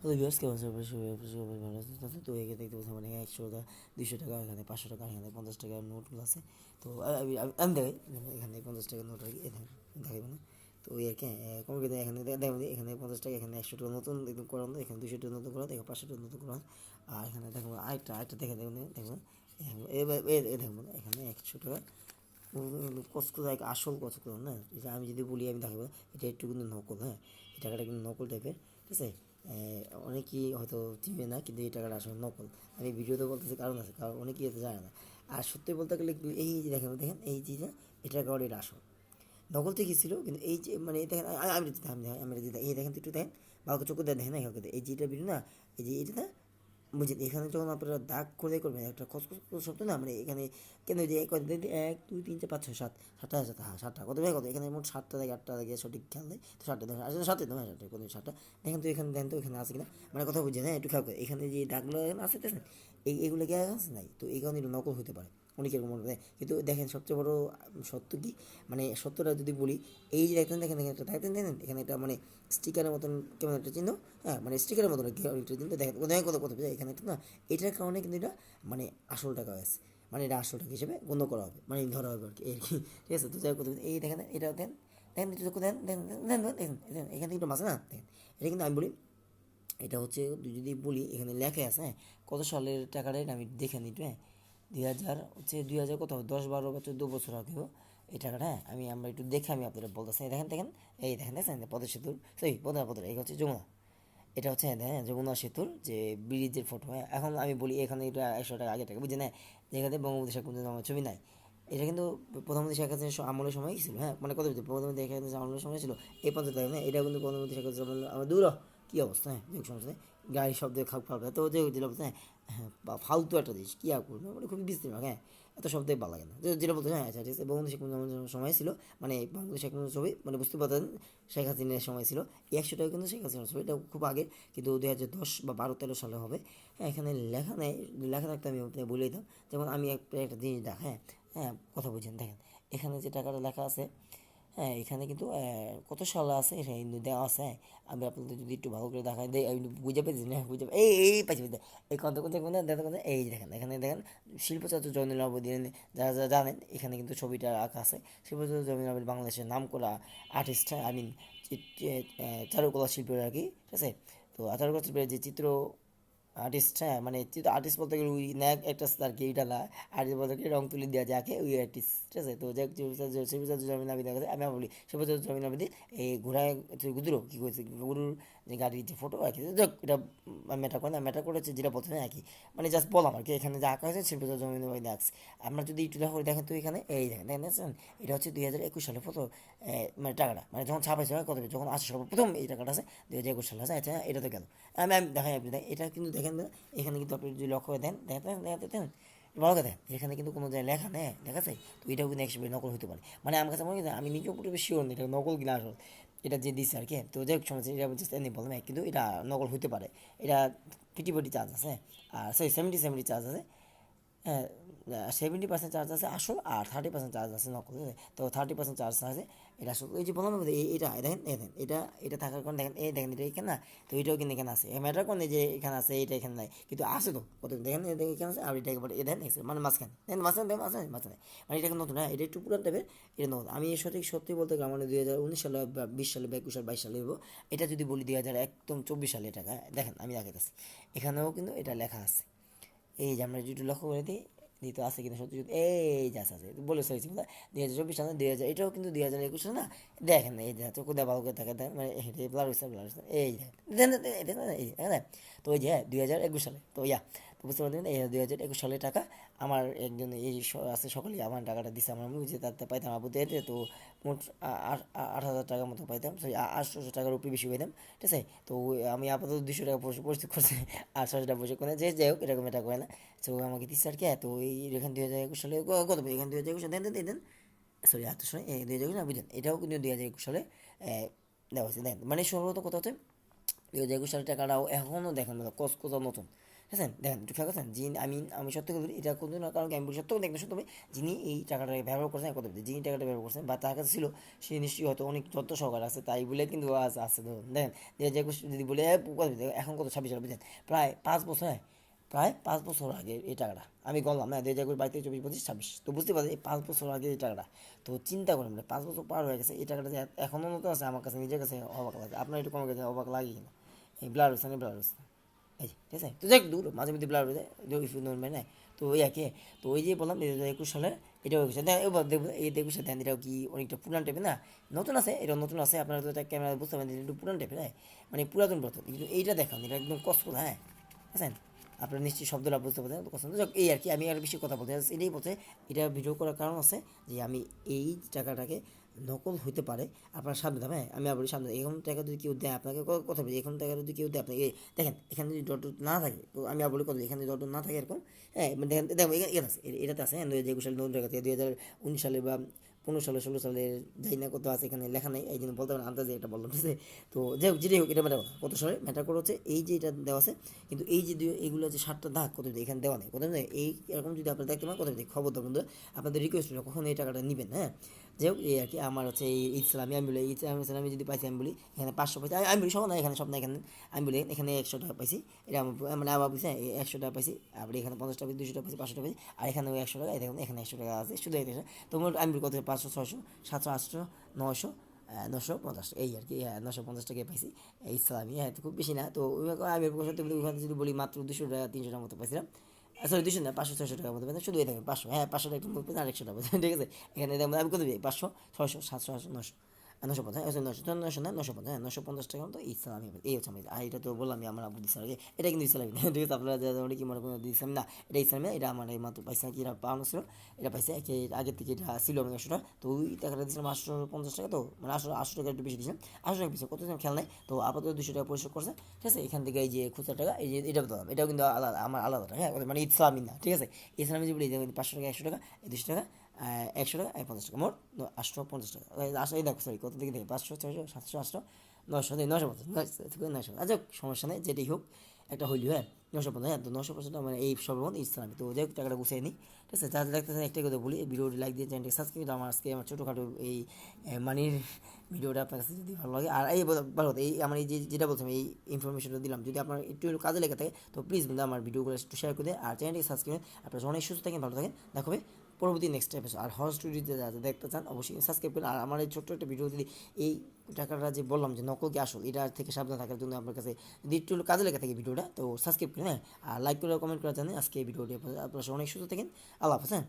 তো ভিউয়ার্স কেমন আছে? অবশ্যই ভালো আছে। তো এখানে দেখতে পাচ্ছি মানে 100 টাকা, 200 টাকা, এখানে 500 টাকা, এখানে 50 টাকার নোটগুলো আছে। তো আমি দেখাই এখানে 50 টাকার নোট আর কি দেখাই মানে। তো ওই আর কি কমে গেলে এখানে দেখেন এখানে 50 টাকা, এখানে 100 টাকা নতুন একদম করানো, এখানে 200 টাকা নতুন করা, এখানে 500 টাকা নতুন করা। আর এখানে দেখো আরেকটা দেখে দেখবেন এবার দেখবো এখানে 100 টাকা কষ্ট যায় আসল কষ্ট না। এটা আমি যদি বলি আমি দেখাবো এটা একটু কিন্তু নকল, হ্যাঁ এই টাকাটা কিন্তু নকল টাইপের, ঠিক আছে। অনেকেই হয়তো চিনবে না কিন্তু এই টাকাটা আসলে নকল। আমি ভিডিওতে বলতেছি কারণ আছে, কারণ অনেকেই এটা জানে না। আর সত্যি বলতে গেলে এই যে দেখেন দেখেন এই যে এটার কারণে এটা আসল, নকল থেকে ছিল কিন্তু এই যে মানে দেখেন আমি এই দেখেন তো একটু দেখেন ভালো চোখ দিয়ে দেখেন না এই যে এটা ভিডিও না, এই যে এটা না বুঝলেন। এখানে যখন আপনারা দাগ করে করবেন একটা খসখস শব্দ না মানে এখানে কেন যে 1 2 3 4 5 6 7 সাতটা কত ভাই কত এখানে মোট 7টা থেকে 8টা থেকে সঠিক খেয়াল নেই তো 7টা দেখেন আসলে 7টা নয় 7টা কোনো 7টা দেখেন তো এখানে দেখেন তো এখানে আছে কিনা মানে কথা বুঝছেন, হ্যাঁ একটু খেয়াল করে এখানে যে দাগগুলো আছে দেখেন এগুলো কি আছে নাই তো এই কারণে নকল হতে পারে অনেকের মনে হয়। কিন্তু দেখেন সবচেয়ে বড় সত্য কি মানে সত্যটা যদি বলি এই যে দেখেন দেখেন দেখেন একটা দেখেন দেখেন এখানে একটা মানে স্টিকারের মতন কেমন একটা চিহ্ন, হ্যাঁ মানে স্টিকারের মতন একটা চিহ্ন দেখেন দেখেন কত কত এখানে একটা না এটার কারণে কিন্তু এটা মানে আসল টাকা হয়েছে, মানে এটা আসল টাকা হিসেবে গণ্য করা হবে মানে ধরা হবে আর কি এই আর কি, ঠিক আছে। তো যাই কত এই দেখেন এটা দেন দেখেন একটু দেন দেখেন দেখেন দেখেন দেখেন এখান থেকে একটু মাসে না দেখেন এটা কিন্তু আমি বলি এটা হচ্ছে যদি বলি এখানে লেখা আছে, হ্যাঁ কত সালের টাকাটা এটা আমি দেখে নিই একটু, হ্যাঁ 2000 হচ্ছে 2000 কত 10 12 বা 14 বছর আগেও এই টাকাটা, হ্যাঁ আমরা একটু দেখে আমি আপনাদের বলতেছি দেখেন দেখেন এই দেখেন দেখেন পদ্মা সেতুর সরি পদ্মা এই হচ্ছে যমুনা, এটা হচ্ছে হ্যাঁ যমুনা সেতুর যে ব্রিজের ফটো, হ্যাঁ এখন আমি বলি এখানে এটা 100 টাকা আগে টাকা বুঝে না যেখানে বঙ্গবন্ধু শেখ মুজিবুর রহমানের ছবি নাই, এটা কিন্তু প্রধানমন্ত্রী শেখ হাসিনার আমলের সময় ছিল, হ্যাঁ মানে কত প্রধানমন্ত্রী শেখ হাসিনার আমলের সময় ছিল এই 50 টাকা, হ্যাঁ এটা কিন্তু প্রধানমন্ত্রী শেখ হাসিনা আমার দূর কী অবস্থা, হ্যাঁ যে সমস্যা নেই গাড়ি শব্দে খাপ খাবে তো যে যেটা বলতে হ্যাঁ হ্যাঁ ফালতু একটা জিনিস কী আর করবে মানে খুবই বিশ্রী, হ্যাঁ এত শব্দে ভালো লাগে না যেটা বলতে হ্যাঁ আচ্ছা ঠিক আছে বঙ্গবন্ধু শেখ মুজিবুর সময় ছিল মানে বঙ্গবন্ধু শেখ মুজিবুর ছবি মানে বুঝতে পারতেন শেখ হাসিনার সময় ছিল এই 100 টাকা কিন্তু শেখ হাসিনার ছবি এটা খুব আগে কিন্তু 2010 বা 12 13 সালে হবে, হ্যাঁ এখানে লেখা নেই লেখা থাকতে আমি আপনাকে বলে দিতাম যেমন আমি একটা জিনিস দেখ হ্যাঁ হ্যাঁ কথা বুঝেন দেখেন এখানে যে টাকাটা লেখা আছে, হ্যাঁ এখানে কিন্তু কত সালে আছে এটা কিন্তু দেওয়া আছে, হ্যাঁ আমি আপনাদের যদি একটু ভালো করে দেখাই দেয় আমি বুঝে পেয়েছি না বুঝে এই পাইছি এই কত কত দেখেন এই দেখেন এখানে দেখেন শিল্প চাচু জয়নুল আবেদিন যারা যারা জানেন এখানে কিন্তু ছবিটা আঁকা আছে শিল্প চাচু জয়নুল আবেদিন বাংলাদেশের নাম করা আর্টিস্ট, আই মিন চারুকলা শিল্পীর আর কি, ঠিক আছে। তো চারুকলা শিল্পের যে চিত্র আর্টিস্ট, হ্যাঁ মানে আর্টিস্ট বলতে গেলে ওই ন্যাক একটা আর কি এইটা না আর্টিস্ট বলতে গেলে রং তুলি দেওয়া যাকে ওই আর্টিস্ট, ঠিক আছে। তো যাক শিবচাঁদ জমিন আবিদ দেখা যায় আমি বলি শিবচাঁদ জমিন আবিদ এই ঘোড়ায় গুজরো কী করেছে গরুর যে গাড়ির যে ফটো আর কি যাক এটা ম্যাটার করে না ম্যাটার করেছে যেটা বলতে আর কি মানে জাস্ট বললাম আর কি এখানে যা আঁকা হয়েছে শিবচাঁদ জমিন আবিদ আঁকছে। আমরা যদি একটু দেখো দেখেন তো এখানে এই দেখেন দেখেন দেখছেন এটা হচ্ছে 2021 সালে ফটো মানে টাকাটা মানে যখন ছাপাইছে হয় কত যখন আসে প্রথম এই টাকাটা আছে 2021 সালে আছে আচ্ছা এটা তো গেল আমি দেখাই আপনি দেখ এটা কিন্তু দেখেন এখানে কিন্তু আপনি যদি লক্ষ্য করে দেন দেখেন দেখেন ভালো কথা এখানে কিন্তু কোনো জায়গায় লেখা নেই দেখা যায় তো এটাও কিন্তু একশো নকল হতে পারে মানে আমার কাছে মনে হয় আমি নিজেও পুরো বেশি শিওর নেই এটা নকল কিনা আসল এটা যে দিচ্ছে আর কি তো যাই হোক সমস্যা এটা জাস্ট এমনি বললাম কিন্তু এটা নকল হতে পারে এটা 50 চার্জ আছে আর সরি 70 চার্জ আছে, হ্যাঁ 70% চার্জ আছে আসল আর 30% চার্জ আছে নকল, তো 30% চার্জ আছে এটা আসল এই যে বললাম এটা দেখেন দেখেন এটা থাকার কারণে দেখেন এই দেখেন এটা এখানে না তো এটাও কিন্তু এখানে আছে ম্যাটার কোন যে এখানে আছে এটা এখানে নাই কিন্তু আছে তো কত দেখেন এখানে আছে আর এটা একেবারে এ দেখেন মানে মাঝখানে দেখেন মাঝখানে দেখেন মাঝখানে মানে এটা নতুন, হ্যাঁ এটা একটু পুরান টাইপের এটা নতুন আমি সত্যি বলতে গেলে মানে 2019 সালে বা 20 সালে বা 21 সাল 22 সালে দেবো এটা যদি বলি 2024 সালে টাকা দেখেন আমি দেখাইতেছি এখানেও কিন্তু এটা লেখা আছে এই যে আমরা যদি লক্ষ্য করে দিই দিতে আছে কিনা সত্যি সত্যি এই যে আছে বলে চাইছি 2024 সালে 2000 এটাও কিন্তু 2021 সালে না দেখেন এই যে চোখ দেওয়া ভালো করে থাকে মানে ব্লার হয়েছে এই দেখেন এই দেখেন তো ওই যে 2021 সালে তো তো বুঝতে পারলেন এই 2021 সালের টাকা আমার একজন এই আছে সকলেই আমার টাকাটা দিচ্ছে আমার বুঝে তাতে পাইতাম আবুতে তো মোট 8,000 টাকার মতো পাইতাম সরি 800 টাকার উপরে বেশি পাইতাম, ঠিক আছে। তো আমি আপাতত 200 টাকা পরিস্থিতি করছি আর 600 টাকা পয়সা করে যে যাই হোক এরকম এটা করে না তো আমাকে দিচ্ছে আর কি তো এই এখান 2021 সালে কত এখান 2021 দেন দেন দেন সরি এত সময় 2021 না বুঝলেন এটাও কিন্তু 2021 সালে দেওয়া হয়েছে দেন মানে সর্বত কথা হচ্ছে 2021 সালের টাকাটাও এখনও দেখেন মানে কোথাও নতুন, হ্যাঁ দেখেন একটু খেয়াল করছেন যিনি আমি সত্য কথা বলি এটা কোনো না কারণ কি আমি বলি সত্য কথা একদম সত্য বলি যিনি এই টাকাটাকে ব্যবহার করছেন এক কথা বলি যিনি টাকাটা ব্যবহার করছেন বা তার কাছে ছিল সে নিশ্চয়ই হয়তো অনেক যত্ন সহকারে আছে তাই বলে কিন্তু আজ আছে ধরুন দেখেন যে যদি বলে এখন কত 26 সাল বুঝছেন প্রায় 5 বছর প্রায় 5 বছর আগে এই টাকাটা আমি গণলাম না 2022 23 24 25 26 তো বুঝতে পারছি এই 5 বছর আগে এই টাকাটা তো চিন্তা করেন 5 বছর পার হয়ে গেছে এই টাকাটা যে এখনও মতো আছে আমার কাছে নিজের কাছে অবাক লাগে আপনার একটু কমে গেছে অবাক লাগে কিনা এই ব্লার হচ্ছে না ব্লার হচ্ছে এই যে, ঠিক আছে তো যাক দূর মাঝে মধ্যে ব্লার হয়ে যায় ইফ ইউ নোট না তো ওই আর কি তো ওই যে বললাম 2021 সালের এটাও হয়েছে এবার দেখবো এই 2021 দেন এটাও কি অনেকটা পুরান টাইপের না নতুন আছে এটা নতুন আছে আপনারা তো এটা ক্যামেরা বুঝতে পারেন একটু পুরান টাইপের হ্যাঁ মানে পুরাতন কিন্তু এইটা দেখান এটা একদম কষ্ট হ্যাঁ বুঝছেন আপনারা নিশ্চয়ই শব্দটা বুঝতে পারছেন পছন্দ যাক এই আর কি আমি আর বেশি কথা বলতে চাচ্ছি এটাই বলছে এটা ভিডিও করার কারণ আছে যে আমি এই টাকাটাকে নকল হইতে পারে আপনার সামনে দাম হ্যাঁ আমি আবার সামনে এখন টাকা যদি কেউ দেয় আপনাকে কথা বলি এখন টাকা যদি কেউ দেয় আপনাকে দেখেন এখানে যদি ডট না থাকে তো আমি আবার কথা বলি এখানে যদি ডট না থাকে এরকম হ্যাঁ মানে দেখেন দেখো এখানে আছে এটাতে আছে হ্যাঁ 2021 সালে নতুন টাকা 2019 সালে বা 15 সালে 16 সালে যাই না কত আছে এখানে লেখা নেই এই জন্য বলতে পারেন আন্দাজে এটা বললাম ঠিক আছে তো যাই হোক যেটাই হোক এটা ম্যাটার কত সালে ম্যাটার করে হচ্ছে এই যে এটা দেওয়া আছে কিন্তু এই যে এইগুলো যে 7টা দাগ কত এখানে দেওয়া নেই কত নেই এই এরকম যদি আপনারা দেখতে পান কত খবরদার বন্ধুরা আপনাদের রিকোয়েস্ট হলো কখন এই টাকাটা নেবেন হ্যাঁ যাই হোক এই আর কি আমার হচ্ছে এই ইসলামী আমি বলি ইসলামী যদি পাইছি আমি বলি এখানে 500 পাইছি আমি বলি সব না এখানে সব না এখানে আমি বলি এখানে 100 টাকা পাইছি এটা আমার মানে আমার বুঝছে 100 টাকা পাইছি আবার এখানে 50 টাকা পাইছি 200 টাকা পাইছি 500 টাকা পাইছি আর এখানে ওই 100 টাকা দেখুন এখানে 100 টাকা আছে শুধু এটা তো আমি বলি কত 500 600 700 800 900 950 এই আর কি হ্যাঁ 950 টাকা পাইছি ইসলামী হ্যাঁ তো খুব বেশি না তো আমি সত্যি বলি ওখানে যদি বলি মাত্র 200 টাকা 300 টাকার মতো পাইছিলাম সরি 200 না 500 600 টাকার মতো পেতেন শুধু এই থাকবে 500 হ্যাঁ 500 টাকা একটু পেতেন আর 100 টাকা পেতেন ঠিক আছে এখানে আমি কত দিই 500 600 700 800 900 950 900 না 950 হ্যাঁ 950 টাকা মতো ইসলামী এই হচ্ছে আমি আর এটা তো বললাম আমার আব্বু দিচ্ছে আগে এটা কিন্তু ইসলামী না ঠিক আছে আপনারা যারা কি মনে করেন ইসলামী না এটা ইসলামী না এটা আমার এই মাত্র পাইছে কি এটা পাওয়ানো ছিল এটা পাইছে আগের থেকে এটা ছিল আমি 100 টাকা তো ওই টাকাটা দিয়েছিলাম 850 টাকা তো মানে 800 টাকা একটু বেশি দিয়েছিলাম 800 টাকা পিছিয়ে কত খেয়াল নাই তো আপাতত 200 টাকা পরিশোধ করছে ঠিক আছে এখান থেকে এই যে খুচরা টাকা এই যে এটা বললাম এটাও কিন্তু আলাদা আমার আলাদা হ্যাঁ মানে ইসলামী না ঠিক আছে ইসলামী যে বলি 500 টাকা 100 টাকা 200 টাকা 100 টাকা 50 টাকা মোট 850 টাকা এই দেখো সরি কত দিকে দেখি 500 600 700 800 900 950 আচ্ছা সমস্যা নেই যেটাই হোক একটা হইলি হ্যাঁ 950 হ্যাঁ তো 950 টাকা মানে এই সর্বমোট ইসলামী তো যাই হোক টাকাটা গুছিয়ে নিই ঠিক আছে যারা দেখতেছেন একটাই কথা বলি ভিডিওটি লাইক দিয়ে চ্যানেলটি সাবস্ক্রাইব আমার আজকে আমার ছোটোখাটো এই মানির ভিডিওটা আপনার কাছে যদি ভালো লাগে আর এই ভালো এই আমার এই যেটা বলছিলাম এই ইনফরমেশনটা দিলাম যদি আপনার একটু কাজে লেগে থাকে তো প্লিজ কিন্তু আমার ভিডিওগুলো একটু শেয়ার করে দেয় আর চ্যানেলটি সাবস্ক্রাইব আপনারা অনেক সুস্থ থাকেন ভালো থাকেন দেখা হবে পরবর্তী নেক্সট এপিসোড আর হর স্টুডিওতে যাতে দেখতে চান অবশ্যই সাবস্ক্রাইব করুন আর আমার এই ছোট্ট একটা ভিডিও যদি এই টাকাটা যে বললাম যে নকল কি আসল এটা থেকে সাবধান থাকার জন্য আপনার কাছে যদি একটু কাজে লেগে থাকে ভিডিওটা তো সাবস্ক্রাইব করুন হ্যাঁ আর লাইক করে কমেন্ট করে জানেন আজকে এই ভিডিওটি আপনারা অনেক সুস্থ থাকেন আল্লাহ হাফেজ হ্যাঁ।